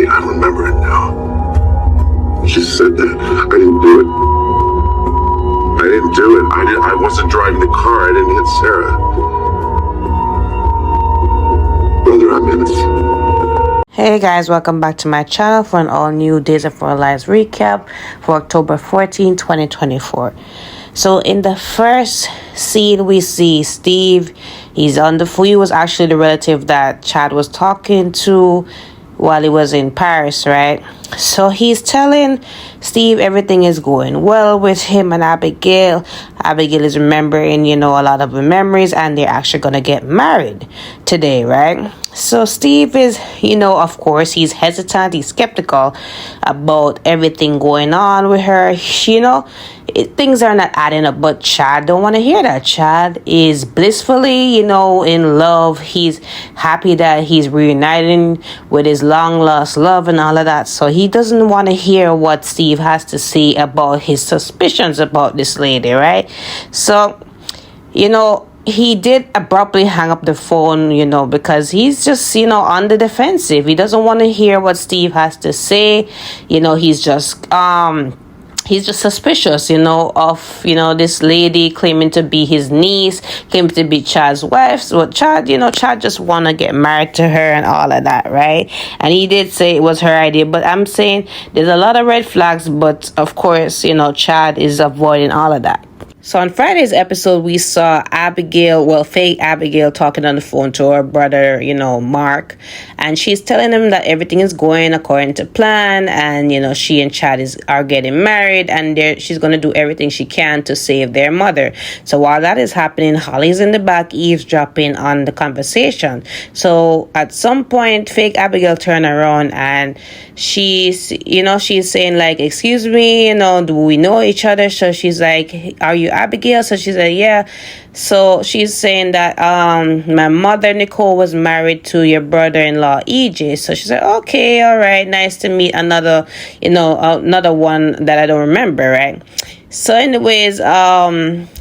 I remember it now. She said that I didn't do it. I didn't do it. I wasn't driving the car. I didn't hit Sarah. Brother, I'm innocent. Hey guys, welcome back to my channel for an all new Days of Our Lives recap for October 14, 2024. So in the first scene we see Steve. He's on the phone. He was actually the relative that Chad was talking to while he was in Paris, right? So he's telling Steve everything is going well with him and Abigail. Abigail is remembering, a lot of the memories, and they're actually going to get married today, right? So Steve is, of course, he's hesitant, he's skeptical about everything going on with her. Things are not adding up, but Chad don't want to hear that. Chad is blissfully, in love. He's happy that he's reuniting with his long-lost love and all of that. So he doesn't want to hear what Steve has to say about his suspicions about this lady, right? So, he did abruptly hang up the phone, because he's just, on the defensive. He doesn't want to hear what Steve has to say. He's just suspicious, of, this lady claiming to be his niece, claiming to be Chad's wife. So Chad just want to get married to her and all of that, right? And he did say it was her idea, but I'm saying there's a lot of red flags, but of course, Chad is avoiding all of that. So on Friday's episode, we saw fake Abigail talking on the phone to her brother, Mark. And she's telling him that everything is going according to plan. And, she and Chad are getting married. And she's going to do everything she can to save their mother. So while that is happening, Holly's in the back eavesdropping on the conversation. So at some point, fake Abigail turned around and she's saying like, excuse me, do we know each other? So she's like, are you Abigail? So she said, yeah. So she's saying that my mother Nicole was married to your brother-in-law EJ. So she said, okay, all right, nice to meet another one that I don't remember, right? So anyways,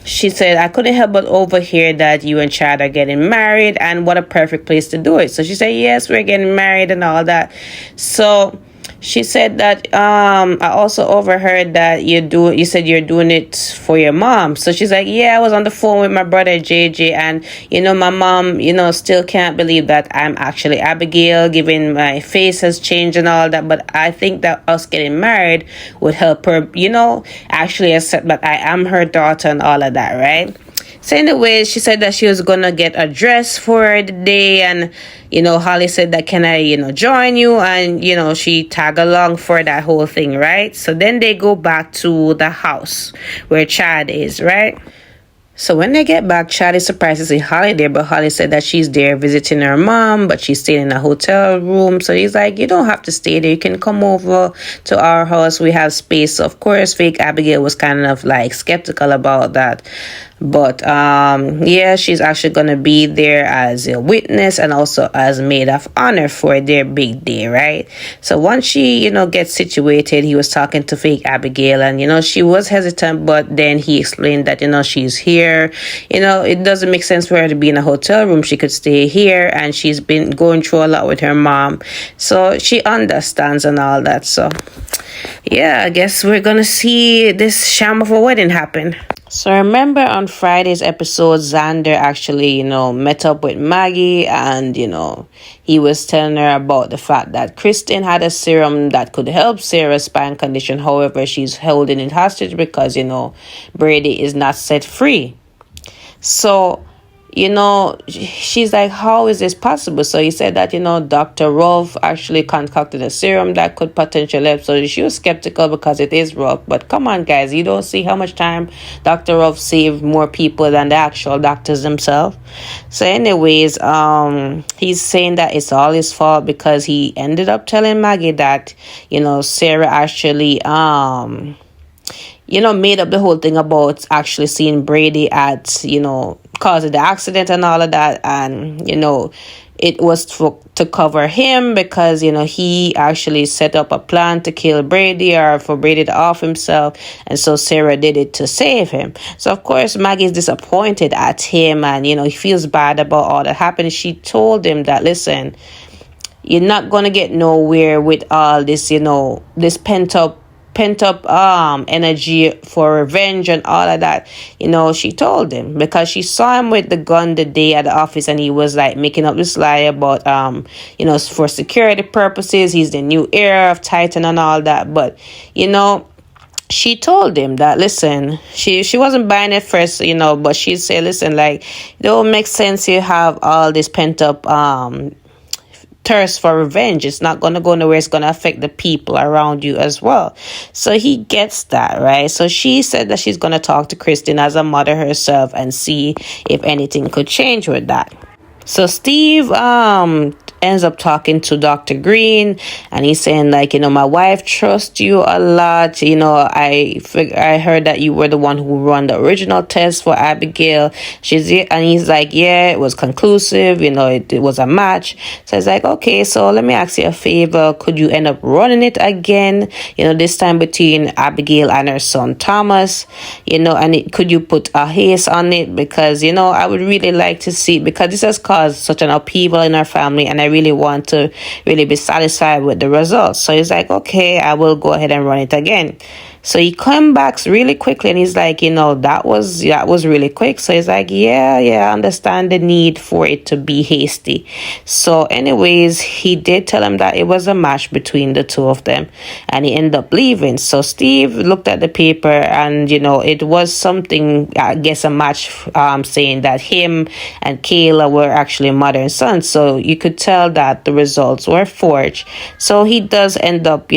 she said, I couldn't help but overhear that you and Chad are getting married, and what a perfect place to do it. So she said, yes, we're getting married and all that. So she said that I also overheard that you said you're doing it for your mom. So she's like, yeah, I was on the phone with my brother JJ, and my mom still can't believe that I'm actually Abigail, given my face has changed and all that. But I think that us getting married would help her actually accept that I am her daughter and all of that, right? So anyways, she said that she was gonna get a dress for the day, and Holly said that, can I join you? And she tagged along for that whole thing, right? So then they go back to the house where Chad is, right? So when they get back, Chad is surprised to see Holly there, but Holly said that she's there visiting her mom, but she's staying in a hotel room. So he's like, you don't have to stay there. You can come over to our house. We have space. So of course, fake Abigail was kind of like skeptical about that. But yeah, she's actually going to be there as a witness and also as maid of honor for their big day, right? So once she, gets situated, he was talking to fake Abigail, and, she was hesitant, but then he explained that, she's here. It doesn't make sense for her to be in a hotel room. She could stay here, and she's been going through a lot with her mom. So she understands and all that. So yeah, I guess we're going to see this sham of a wedding happen. So remember on Friday's episode, Xander actually, met up with Maggie, and, he was telling her about the fact that Kristen had a serum that could help Sarah's spine condition. However, she's holding it hostage because, Brady is not set free. So, she's like, how is this possible? So he said that, Dr. Rolf actually concocted a serum that could potentially help. So she was skeptical because it is Rolf. But come on, guys, you don't see how much time Dr. Rolf saved more people than the actual doctors themselves. So anyways, he's saying that it's all his fault because he ended up telling Maggie that, Sarah actually, made up the whole thing about actually seeing Brady at, causing the accident and all of that. And, it was to cover him because, he actually set up a plan to kill Brady or for Brady to off himself. And so Sarah did it to save him. So, of course, Maggie is disappointed at him and, he feels bad about all that happened. She told him that, listen, you're not gonna get nowhere with all this, this pent up energy for revenge and all of that. She told him, because she saw him with the gun the day at the office, and he was like making up this lie about for security purposes, he's the new heir of Titan and all that. But she told him that, listen, she wasn't buying it first, but she said, listen, like, it don't make sense you have all this pent up thirst for revenge. It's not going to go nowhere. It's going to affect the people around you as well. So he gets that, right? So she said that she's going to talk to Kristen as a mother herself and see if anything could change with that. So Steve ends up talking to Dr. Green, and he's saying, like, my wife trusts you a lot. I heard that you were the one who run the original test for Abigail. And he's like, yeah, it was conclusive. It was a match. So it's like, okay, so let me ask you a favor. Could you end up running it again? This time between Abigail and her son Thomas. And could you put a haste on it? Because I would really like to see, because this has caused such an upheaval in our family, and I really want to really be satisfied with the results. So he's like, okay, I will go ahead and run it again. So he comes back really quickly, and he's like, that was really quick. So he's like, yeah, I understand the need for it to be hasty. So anyways, he did tell him that it was a match between the two of them, and he ended up leaving. So Steve looked at the paper, and it was something, I guess, a match saying that him and Kayla were actually mother and son. So you could tell that the results were forged. So he does end up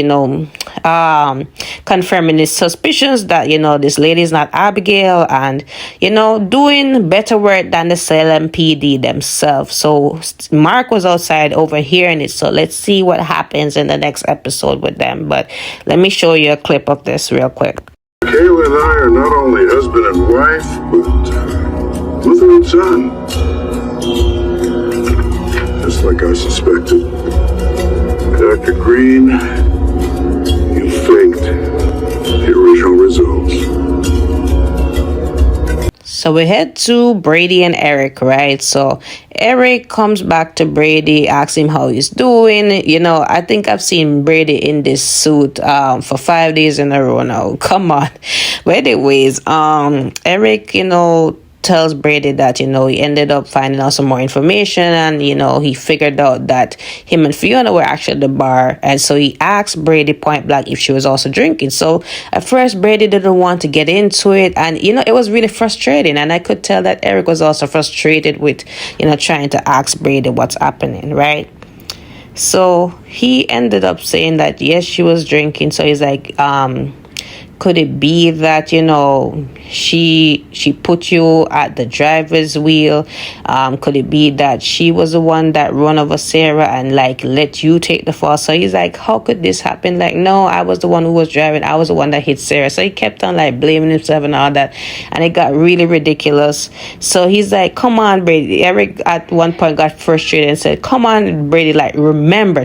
confirming his suspicions that this lady is not Abigail, and doing better work than the Salem PD themselves. So Mark was outside overhearing it. So let's see what happens in the next episode with them. But let me show you a clip of this real quick. Kayla and I are not only husband and wife, but mother and son. Just like I suspected. Dr. Green, you faked the original results. So we head to Brady and Eric, right? So Eric comes back to Brady, asks him how he's doing. I think I've seen Brady in this suit for 5 days in a row now. Come on. But anyways, Eric, tells Brady that, he ended up finding out some more information, and, he figured out that him and Fiona were actually at the bar. And so he asked Brady point blank if she was also drinking. So at first, Brady didn't want to get into it. And, it was really frustrating. And I could tell that Eric was also frustrated with, trying to ask Brady what's happening, right? So he ended up saying that, yes, she was drinking. So he's like, could it be that, she put you at the driver's wheel? Could it be that she was the one that run over Sarah and like let you take the fall? So he's like, how could this happen? Like, no, I was the one who was driving. I was the one that hit Sarah. So he kept on like blaming himself and all that, and it got really ridiculous. So he's like, come on, Brady. Eric at one point got frustrated and said, come on, Brady, like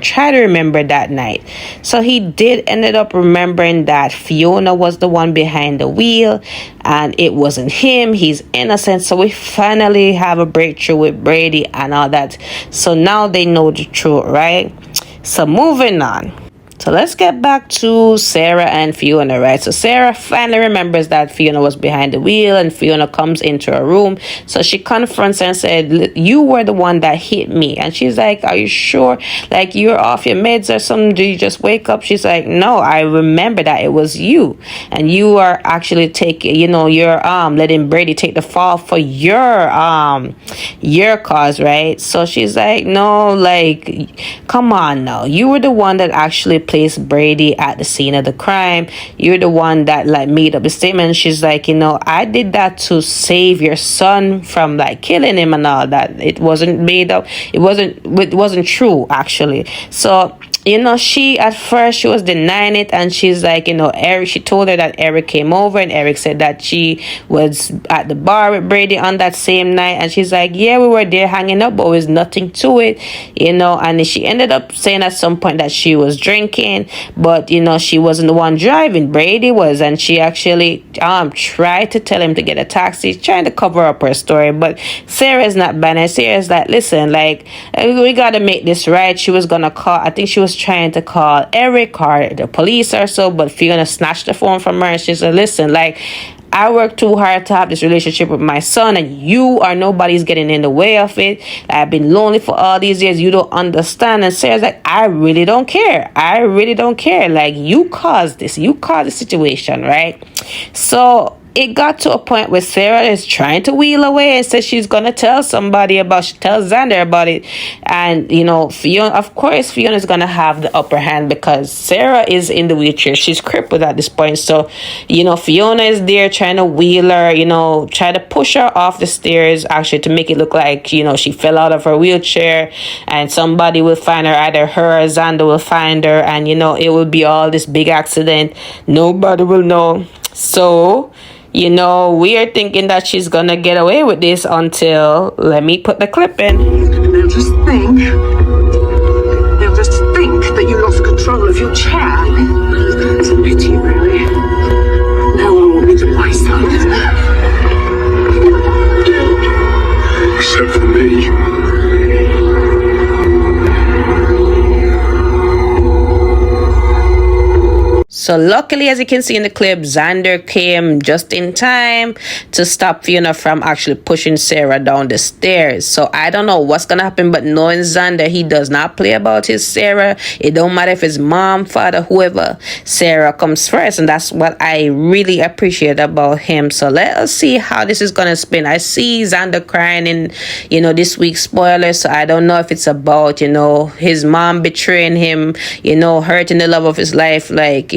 try to remember that night. So he did ended up remembering that Fiona was the one behind the wheel, and it wasn't him. He's innocent. So we finally have a breakthrough with Brady and all that. So now they know the truth, right? So moving on. So let's get back to Sarah and Fiona, right? So Sarah finally remembers that Fiona was behind the wheel, and Fiona comes into her room. So she confronts her and said, you were the one that hit me. And she's like, are you sure? Like, you're off your meds or something? Do you just wake up? She's like, no, I remember that it was you. And you are actually taking, you're letting Brady take the fall for your cause, right? So she's like, no, like, come on now. You were the one that actually placed Brady at the scene of the crime. You're the one that like made up the statement. She's like, I did that to save your son from like killing him and all that. It wasn't made up. It wasn't true, actually. So she at first she was denying it, and she's like, Eric, she told her that Eric came over, and Eric said that she was at the bar with Brady on that same night, and she's like, yeah, we were there hanging up, but there was nothing to it, and she ended up saying at some point that she was drinking, but she wasn't the one driving, Brady was, and she tried to tell him to get a taxi, trying to cover up her story. But Sarah's not bad. And Sarah's like, listen, like, we gotta make this right. She was gonna call, I think she was trying to call Eric or the police or so, but Fiona snatched the phone from her and she said, listen, like, I worked too hard to have this relationship with my son, and you or nobody's getting in the way of it. I've been lonely for all these years. You don't understand. And Sarah's like, I really don't care. I really don't care. Like, you caused this. You caused the situation, right? So it got to a point where Sarah is trying to wheel away and says she's gonna tell somebody about, she tells Xander about it. And Fiona, of course, Fiona's gonna have the upper hand because Sarah is in the wheelchair. She's crippled at this point. So, Fiona is there trying to wheel her, try to push her off the stairs, actually, to make it look like, she fell out of her wheelchair and somebody will find her, either her or Xander will find her, and it will be all this big accident. Nobody will know. So, we are thinking that she's gonna get away with this until, let me put the clip in. They'll just think that you lost control of your chair. It's a pity, really. No one will be to my side. Except for me. So luckily, as you can see in the clip, Xander came just in time to stop Fiona from actually pushing Sarah down the stairs. So I don't know what's gonna happen, but knowing Xander, he does not play about his Sarah. It don't matter if it's mom, father, whoever. Sarah comes first, and that's what I really appreciate about him. So let us see how this is gonna spin. I see Xander crying in, this week's spoilers. So I don't know if it's about, his mom betraying him, hurting the love of his life, like,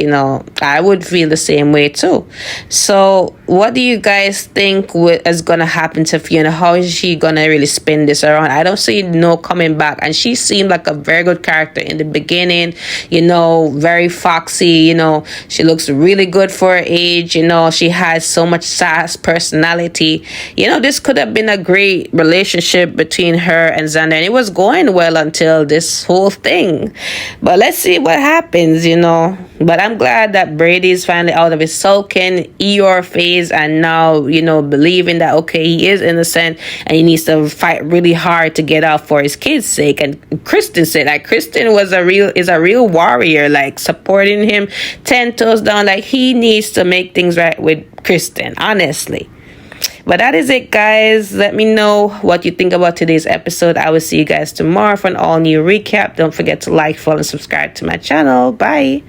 I would feel the same way too. So what do you guys think is gonna happen to Fiona? How is she gonna really spin this around? I don't see no coming back, and she seemed like a very good character in the beginning, very foxy, she looks really good for her age, she has so much sass personality. This could have been a great relationship between her and Xander, and it was going well until this whole thing. But let's see what happens, But I'm glad that Brady's finally out of his sulking Eeyore phase, and now, believing that, okay, he is innocent and he needs to fight really hard to get out for his kids' sake. And Kristen said, like, Kristen is a real warrior, like, supporting him 10 toes down. Like, he needs to make things right with Kristen, honestly. But that is it, guys. Let me know what you think about today's episode. I will see you guys tomorrow for an all new recap. Don't forget to like, follow, and subscribe to my channel. Bye.